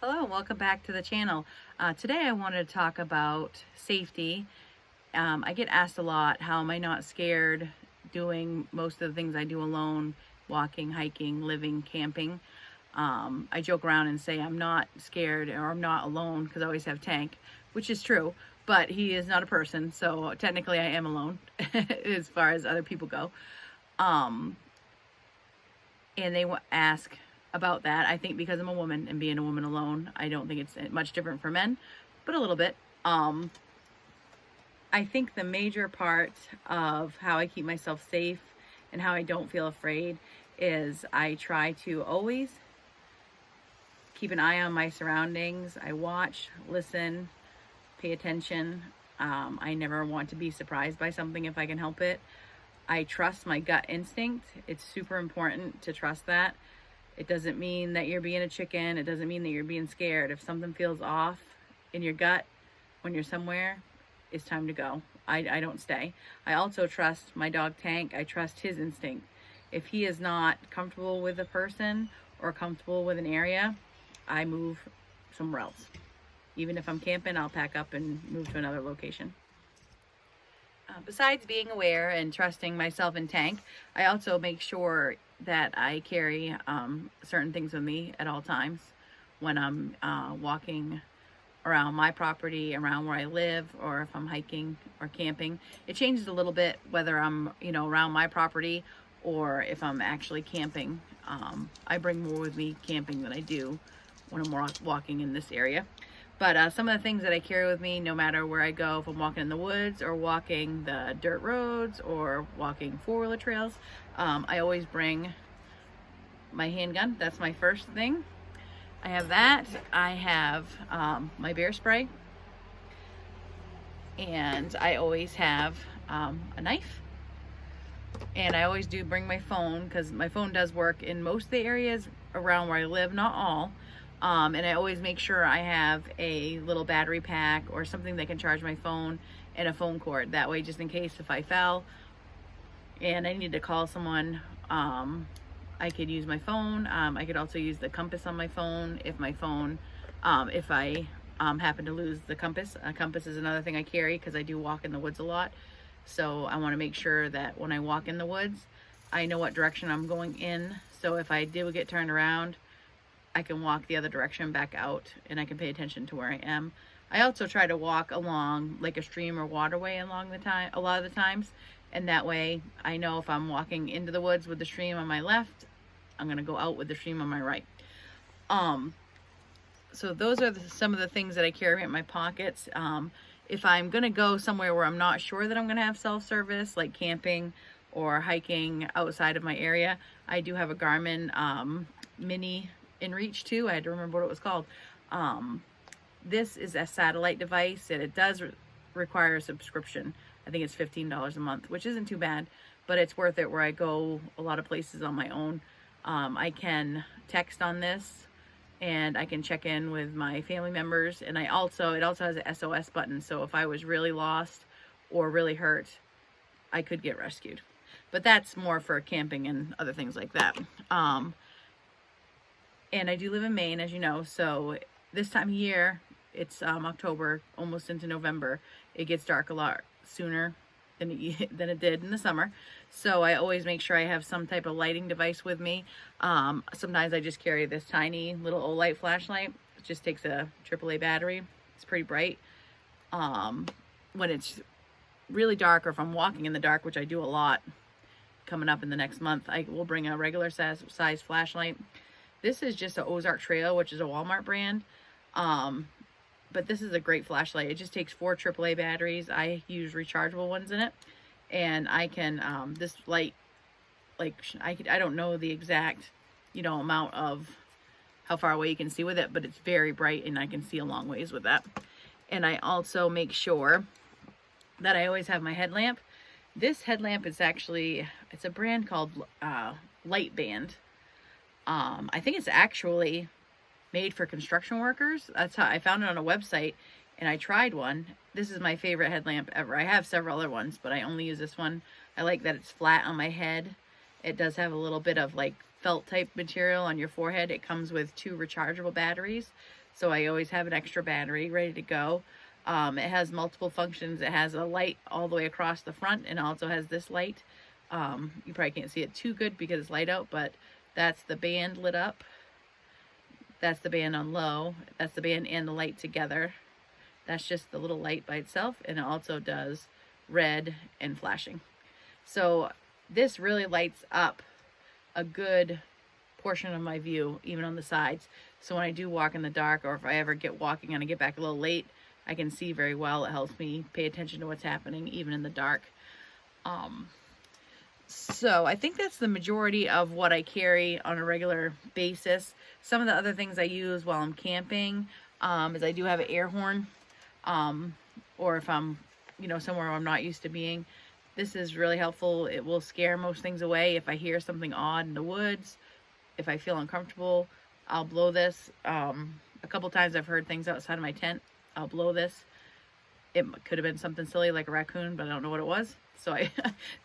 Hello and welcome back to the channel. Today I wanted to talk about safety. I get asked a lot, how am I not scared doing most of the things I do alone, walking, hiking, living, camping. I joke around and say I'm not scared or I'm not alone because I always have Tank, which is true, but he is not a person, so technically I am alone as far as other people go. Um, and they ask about that. I think because I'm a woman and being a woman alone, I don't think it's much different for men, but a little bit. I think the major part of how I keep myself safe and how I don't feel afraid is I try to always keep an eye on my surroundings. I watch, listen, pay attention. I never want to be surprised by something if I can help it. I trust my gut instinct. It's super important to trust that. It doesn't mean that you're being a chicken. It doesn't mean that you're being scared. If something feels off in your gut when you're somewhere, it's time to go. I don't stay. I also trust my dog Tank. I trust his instinct. If he is not comfortable with a person or comfortable with an area, I move somewhere else. Even if I'm camping, I'll pack up and move to another location. Besides being aware and trusting myself and Tank, I also make sure that I carry certain things with me at all times when I'm walking around my property, around where I live, or if I'm hiking or camping. It changes a little bit whether I'm, around my property or if I'm actually camping. I bring more with me camping than I do when I'm walking in this area. But some of the things that I carry with me, no matter where I go, if I'm walking in the woods or walking the dirt roads or walking four-wheeler trails, I always bring my handgun. That's my first thing. I have that. I have my bear spray. And I always have a knife. And I always do bring my phone because my phone does work in most of the areas around where I live, not all. And I always make sure I have a little battery pack or something that can charge my phone and a phone cord. That way, just in case if I fell and I need to call someone, I could use my phone. I could also use the compass on my phone if I happen to lose the compass. A compass is another thing I carry because I do walk in the woods a lot. So I want to make sure that when I walk in the woods, I know what direction I'm going in. So if I do get turned around, I can walk the other direction back out and I can pay attention to where I am. I also try to walk along like a stream or waterway along a lot of the times. And that way I know if I'm walking into the woods with the stream on my left, I'm going to go out with the stream on my right. So those are some of the things that I carry in my pockets. If I'm going to go somewhere where I'm not sure that I'm going to have self-service, like camping or hiking outside of my area, I do have a Garmin Mini InReach 2. I had to remember what it was called. This is a satellite device and it does require a subscription. I think it's $15 a month, which isn't too bad, but it's worth it where I go a lot of places on my own. I can text on this and I can check in with my family members, and it also has an SOS button, so if I was really lost or really hurt, I could get rescued. But that's more for camping and other things like that. And I do live in Maine, as you know, so this time of year, it's October, almost into November. It gets dark a lot sooner than it did in the summer. So I always make sure I have some type of lighting device with me. Sometimes I just carry this tiny little Olight flashlight. It just takes a AAA battery. It's pretty bright. When it's really dark, or if I'm walking in the dark, which I do a lot coming up in the next month, I will bring a regular size flashlight. This is just a Ozark Trail, which is a Walmart brand. But this is a great flashlight. It just takes 4 AAA batteries. I use rechargeable ones in it. And I can, this light, I don't know the exact, amount of how far away you can see with it, but it's very bright and I can see a long ways with that. And I also make sure that I always have my headlamp. This headlamp is actually, it's a brand called Light Band. I think it's actually made for construction workers. That's how I found it on a website and I tried one. This is my favorite headlamp ever. I have several other ones, but I only use this one. I like that it's flat on my head. It does have a little bit of like felt type material on your forehead. It comes with 2 rechargeable batteries. So I always have an extra battery ready to go. It has multiple functions. It has a light all the way across the front, and also has this light. You probably can't see it too good because it's light out, but that's the band lit up. That's the band on low. That's the band and the light together. That's just the little light by itself, and it also does red and flashing. So this really lights up a good portion of my view, even on the sides. So when I do walk in the dark, or if I ever get walking and I get back a little late, I can see very well. It helps me pay attention to what's happening, even in the dark. So I think that's the majority of what I carry on a regular basis. Some of the other things I use while I'm camping is I do have an air horn, or if I'm, somewhere I'm not used to being. This is really helpful. It will scare most things away. If I hear something odd in the woods, if I feel uncomfortable, I'll blow this. A couple times I've heard things outside of my tent. I'll blow this. It could have been something silly like a raccoon, but I don't know what it was. So I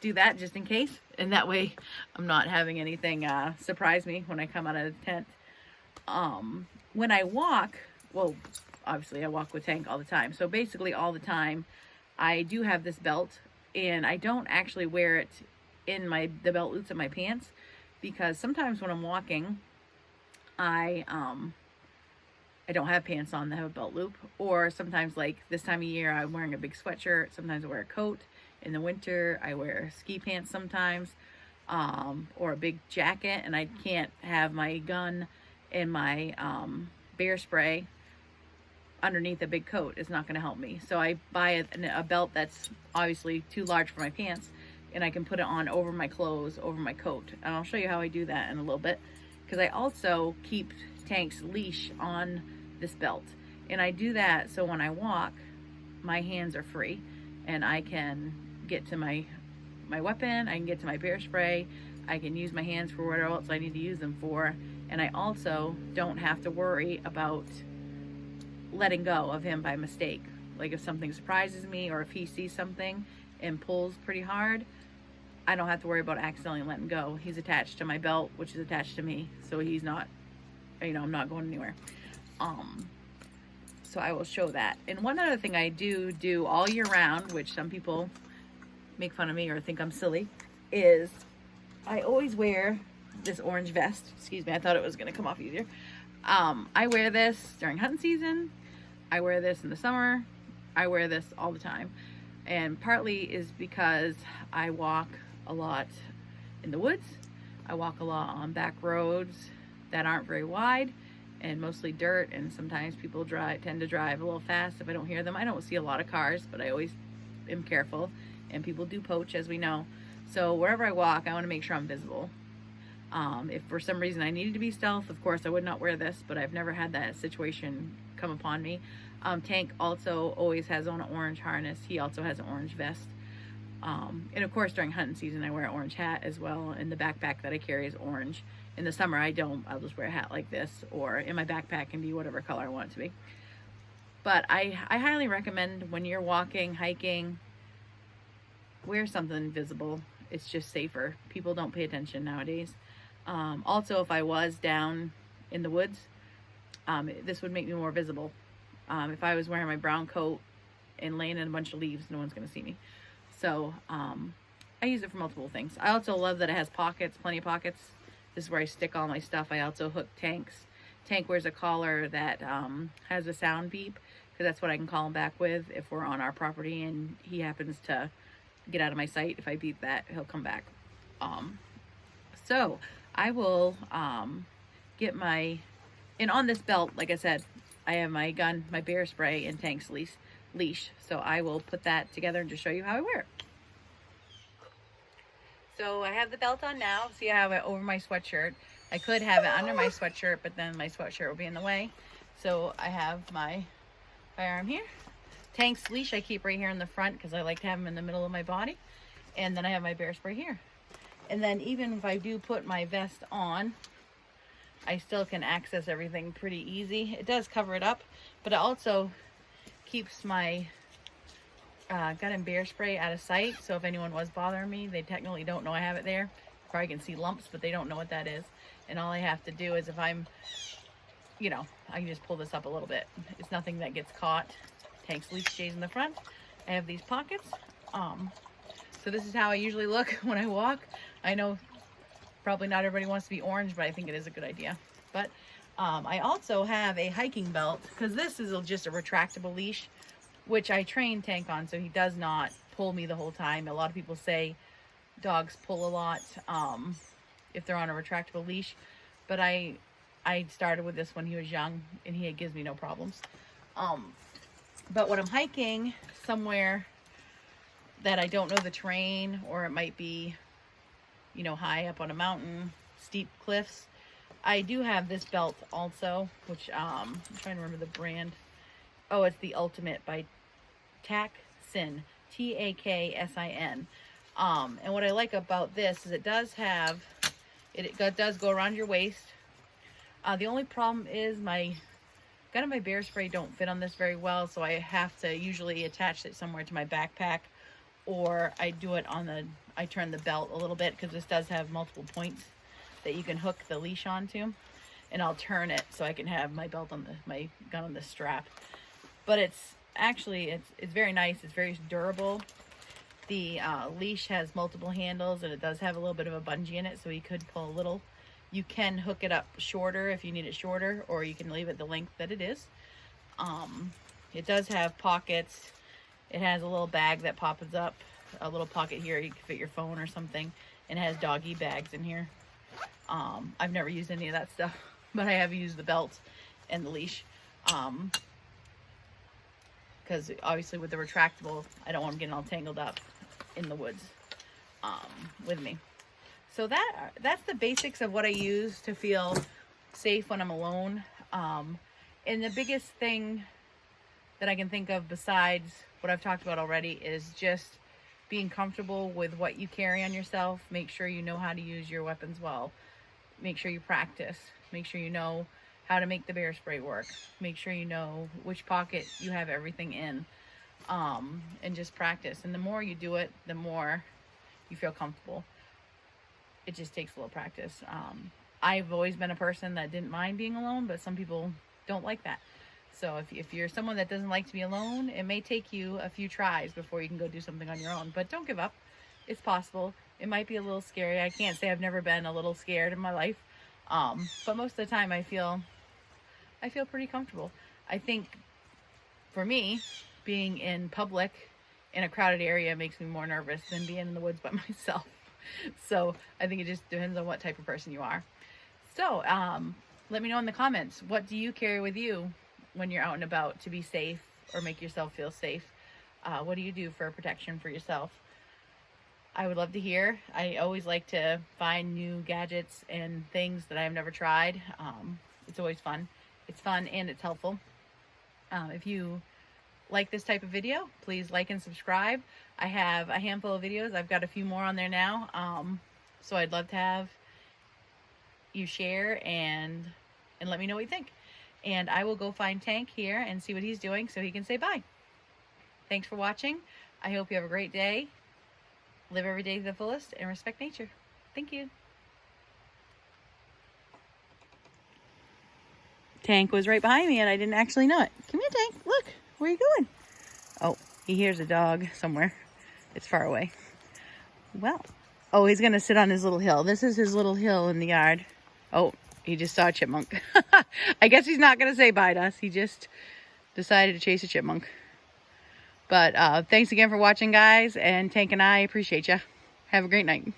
do that just in case. And that way I'm not having anything surprise me when I come out of the tent. When I walk, well, obviously I walk with Tank all the time. So basically all the time I do have this belt, and I don't actually wear it in the belt loops of my pants, because sometimes when I'm walking, I don't have pants on that have a belt loop, or sometimes like this time of year I'm wearing a big sweatshirt. Sometimes I wear a coat. In the winter I wear ski pants sometimes, or a big jacket, and I can't have my gun and my bear spray underneath a big coat. It's not going to help me. So I buy a belt that's obviously too large for my pants, and I can put it on over my clothes, over my coat. And I'll show you how I do that in a little bit, because I also keep Tank's leash on this belt, and I do that so when I walk my hands are free and I can get to my weapon, I can get to my bear spray, I can use my hands for whatever else I need to use them for, and I also don't have to worry about letting go of him by mistake. Like if something surprises me, or if he sees something and pulls pretty hard, I don't have to worry about accidentally letting go. He's attached to my belt, which is attached to me, so he's not, I'm not going anywhere. So I will show that. And one other thing I do all year round, which some people make fun of me or think I'm silly, is I always wear this orange vest. Excuse me, I thought it was going to come off easier. I wear this during hunting season. I wear this in the summer. I wear this all the time. And partly is because I walk a lot in the woods. I walk a lot on back roads that aren't very wide and mostly dirt, and sometimes people tend to drive a little fast if I don't hear them. I don't see a lot of cars, but I always am careful, and people do poach, as we know. So wherever I walk, I want to make sure I'm visible. If for some reason I needed to be stealth, of course I would not wear this, but I've never had that situation come upon me. Tank also always has on an orange harness. He also has an orange vest. And of course during hunting season I wear an orange hat as well, and the backpack that I carry is orange. In the summer I don't. I'll just wear a hat like this, or in my backpack can be whatever color I want it to be. But I highly recommend when you're walking, hiking, wear something visible. It's just safer. People don't pay attention nowadays. Also, if I was down in the woods, this would make me more visible. If I was wearing my brown coat and laying in a bunch of leaves, no one's going to see me. So I use it for multiple things. I also love that it has pockets, plenty of pockets. This is where I stick all my stuff. I also hook Tank's. Tank wears a collar that has a sound beep, because that's what I can call him back with if we're on our property and he happens to get out of my sight. If I beep that, he'll come back. So I will get and on this belt, like I said, I have my gun, my bear spray, and Tank's leash. So I will put that together and just show you how I wear it. So I have the belt on now. See, I have it over my sweatshirt. I could have it under my sweatshirt, but then my sweatshirt will be in the way. So I have my firearm here. Tank's leash I keep right here in the front because I like to have him in the middle of my body. And then I have my bear spray here. And then even if I do put my vest on, I still can access everything pretty easy. It does cover it up, but it also keeps my gun and bear spray out of sight. So if anyone was bothering me, they technically don't know I have it there. Probably can see lumps, but they don't know what that is. And all I have to do is if I'm, you know, I can just pull this up a little bit. It's nothing that gets caught. Tank's leash stays in the front. I have these pockets. So this is how I usually look when I walk. I know probably not everybody wants to be orange, but I think it is a good idea. But I also have a hiking belt, because this is just a retractable leash, which I train Tank on, so he does not pull me the whole time. A lot of people say dogs pull a lot if they're on a retractable leash, but I started with this when he was young, and he gives me no problems. But when I'm hiking somewhere that I don't know the terrain, or it might be, you know, high up on a mountain, steep cliffs, I do have this belt also, which I'm trying to remember the brand. Oh, it's the Ultimate by Taksin, Taksin. And what I like about this is it does go around your waist. The only problem is my bear spray don't fit on this very well, so I have to usually attach it somewhere to my backpack, or I do it I turn the belt a little bit, because this does have multiple points that you can hook the leash onto, and I'll turn it so I can have my belt on my gun on the strap. But it's very nice. It's very durable. The leash has multiple handles, and it does have a little bit of a bungee in it, so you could pull a little. You can hook it up shorter if you need it shorter, or you can leave it the length that it is. It does have pockets. It has a little bag that pops up, a little pocket here. You can fit your phone or something, and it has doggy bags in here. I've never used any of that stuff, but I have used the belt and the leash. Because obviously with the retractable, I don't want them getting all tangled up in the woods with me. So that's the basics of what I use to feel safe when I'm alone. And the biggest thing that I can think of besides what I've talked about already is just being comfortable with what you carry on yourself. Make sure you know how to use your weapons well. Make sure you practice. Make sure you know how to make the bear spray work. Make sure you know which pocket you have everything in, and just practice. And the more you do it, the more you feel comfortable. It just takes a little practice. I've always been a person that didn't mind being alone, but some people don't like that. So if you're someone that doesn't like to be alone, it may take you a few tries before you can go do something on your own. But don't give up. It's possible. It might be a little scary. I can't say I've never been a little scared in my life. But most of the time I feel pretty comfortable. I think for me, being in public in a crowded area makes me more nervous than being in the woods by myself. So I think it just depends on what type of person you are. So let me know in the comments, what do you carry with you when you're out and about to be safe or make yourself feel safe? What do you do for protection for yourself? I would love to hear. I always like to find new gadgets and things that I've never tried. It's always fun. It's fun and it's helpful. If you like this type of video, please like and subscribe. I have a handful of videos. I've got a few more on there now. So I'd love to have you share and let me know what you think. And I will go find Tank here and see what he's doing so he can say bye. Thanks for watching. I hope you have a great day. Live every day to the fullest and respect nature. Thank you. Tank was right behind me and I didn't actually know it. Come here, Tank. Look, where are you going? Oh, he hears a dog somewhere. It's far away. Well, oh, he's going to sit on his little hill. This is his little hill in the yard. Oh, he just saw a chipmunk. I guess he's not going to say bye to us. He just decided to chase a chipmunk. But thanks again for watching, guys. And Tank and I appreciate you. Have a great night.